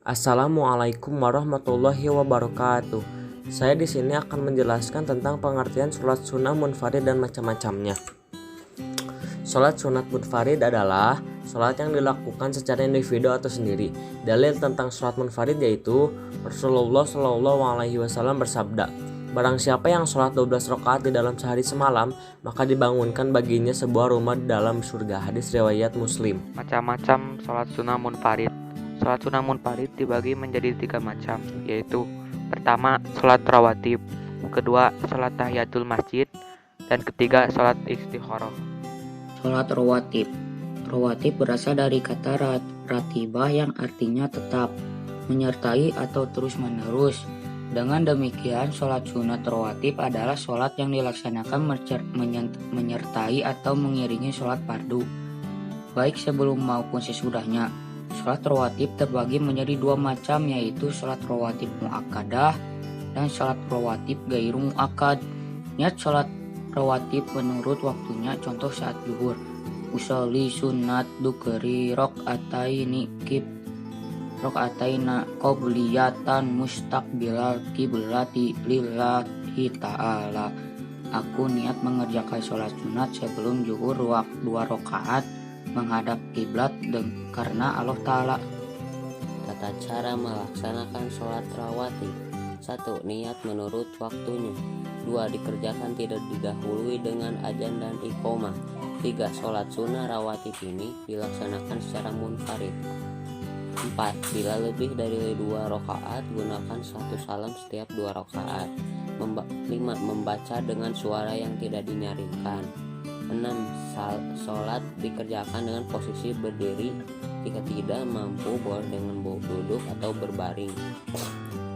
Assalamualaikum warahmatullahi wabarakatuh. Saya di sini akan menjelaskan tentang pengertian sholat sunnah munfarid dan macam-macamnya. Sholat sunat munfarid adalah sholat yang dilakukan secara individu atau sendiri. Dalil tentang sholat munfarid yaitu Rasulullah Shallallahu Alaihi Wasallam bersabda, "Barang siapa yang sholat 12 rakaat di dalam sehari semalam, maka dibangunkan baginya sebuah rumah di dalam surga." Hadis riwayat Muslim. Macam-macam sholat sunnah munfarid. Sholat sunnah munfarid dibagi menjadi 3 macam, yaitu pertama, sholat rawatib, kedua, sholat tahiyatul masjid, dan ketiga, sholat istikharah. Sholat rawatib. Rawatib berasal dari kata ratibah yang artinya tetap, menyertai atau terus-menerus. Dengan demikian, sholat sunat rawatib adalah sholat yang dilaksanakan menyertai atau mengiringi sholat fardu, baik sebelum maupun sesudahnya. Sholat rawatib terbagi menjadi 2 macam, yaitu sholat rawatib muakkadah dan sholat rawatib gairu muakkad. Niat sholat rawatib menurut waktunya, contoh saat zuhur, usolli sunat dukri rok'ataini rok'ataina qobliyatan mustaqbilal kiblati lillahi ta'ala. Aku niat mengerjakan sholat sunat sebelum zuhur 2 rakaat menghadap kiblat karena Allah Ta'ala. Tata cara melaksanakan sholat rawatib. 1. Niat menurut waktunya. 2. Dikerjakan tidak didahului dengan adzan dan iqomah. 3. Sholat sunnah rawatib ini dilaksanakan secara munfarid. 4. Bila lebih dari 2 rakaat, gunakan 1 salam setiap 2 rakaat. 5. Membaca dengan suara yang tidak dinyaringkan. 6. Sholat dikerjakan dengan posisi berdiri. Jika tidak mampu, boleh dengan duduk atau berbaring.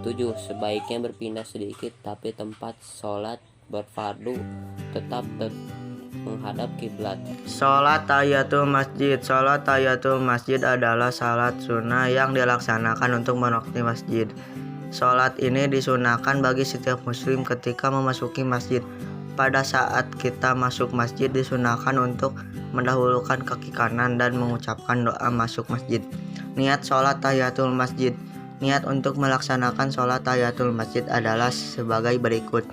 7. Sebaiknya berpindah sedikit, tapi tempat sholat berfardu tetap menghadap kiblat. Sholat tahiyatul masjid. Sholat tahiyatul masjid adalah sholat sunnah yang dilaksanakan untuk menaati masjid. Sholat ini disunahkan bagi setiap muslim ketika memasuki masjid. Pada saat kita masuk masjid, disunahkan untuk mendahulukan kaki kanan dan mengucapkan doa masuk masjid. Niat sholat tahiyatul masjid. Niat untuk melaksanakan sholat tahiyatul masjid adalah sebagai berikut.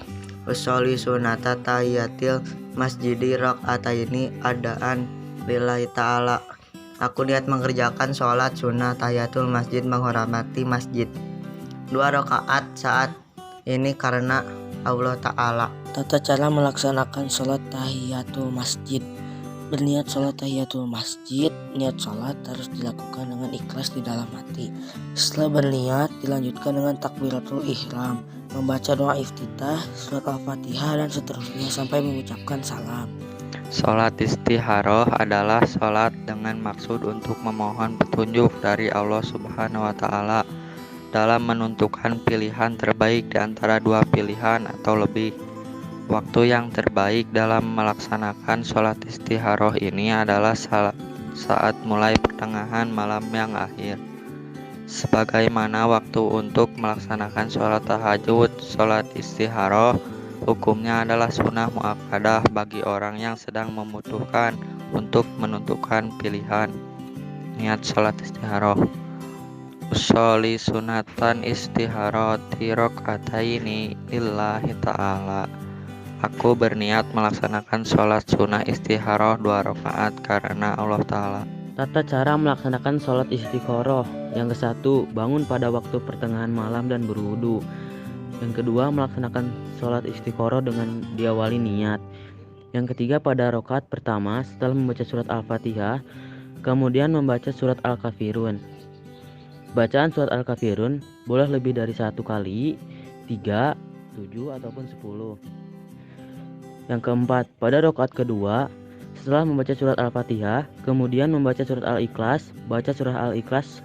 Usolli sunata tahiyatil masjidi rakaataini adaan lillahi ta'ala. Aku niat mengerjakan sholat sunnah tahiyatul masjid menghormati masjid. 2 rakaat saat ini karena Allah Ta'ala. Tata cara melaksanakan sholat tahiyatul masjid. Berniat sholat tahiyatul masjid. Niat sholat harus dilakukan dengan ikhlas di dalam hati. Setelah berniat, dilanjutkan dengan takbiratul ihram, membaca doa iftitah, surat al-fatihah, dan seterusnya sampai mengucapkan salam. Sholat istikharah adalah sholat dengan maksud untuk memohon petunjuk dari Allah Subhanahu wa Ta'ala dalam menentukan pilihan terbaik di antara 2 pilihan atau lebih. Waktu yang terbaik dalam melaksanakan sholat istikharah ini adalah saat mulai pertengahan malam yang akhir. Sebagaimana waktu untuk melaksanakan sholat tahajud, sholat istikharah hukumnya adalah sunnah muakkadah bagi orang yang sedang membutuhkan untuk menentukan pilihan. Niat sholat istikharah. Usolli sunatan istikharati rakaataini lillahi ta'ala. Aku berniat melaksanakan sholat sunnah istikharah 2 rakaat karena Allah Ta'ala. Tata cara melaksanakan sholat istikharah. Yang ke-1, bangun pada waktu pertengahan malam dan berwudu. Yang kedua, melaksanakan sholat istikharah dengan diawali niat. Yang ketiga, pada rakaat pertama setelah membaca surat al-fatihah, kemudian membaca surat al-kafirun. Bacaan surat al-kafirun boleh lebih dari 1 kali, 3, 7, ataupun 10. Yang keempat, pada rakaat kedua setelah membaca surat al-fatihah, kemudian membaca surat al-ikhlas. Baca surat al-ikhlas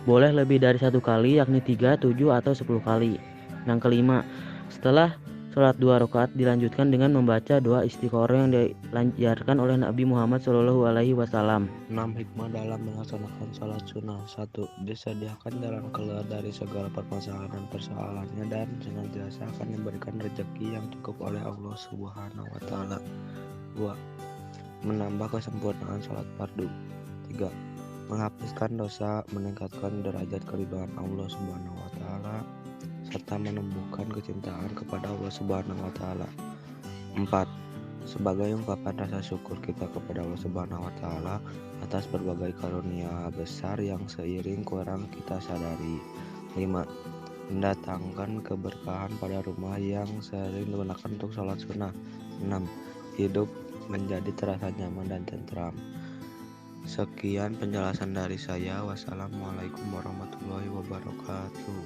boleh lebih dari 1 kali, yakni 3, 7, atau 10 kali. Yang kelima, setelah sholat 2 rakaat dilanjutkan dengan membaca doa istikharah yang dilanjarkan oleh Nabi Muhammad SAW. 6 hikmah dalam melaksanakan sholat sunnah. 1. Disediakan jalan keluar dari segala permasalahan dan persoalannya, dan senantiasa akan memberikan rezeki yang cukup oleh Allah Subhanahu wa Ta'ala. 2. Menambah kesempurnaan sholat fardu. 3. menghapuskan dosa, meningkatkan derajat keridhaan Allah Subhanahu wa taala, serta menumbuhkan kecintaan kepada Allah Subhanahu wa taala. 4. Sebagai ungkapan rasa syukur kita kepada Allah Subhanahu wa taala atas berbagai karunia besar yang seiring kurang kita sadari. 5. Mendatangkan keberkahan pada rumah yang sering digunakan untuk sholat sunnah. 6. Hidup menjadi terasa nyaman dan tentram. Sekian penjelasan dari saya. Wassalamualaikum warahmatullahi wabarakatuh.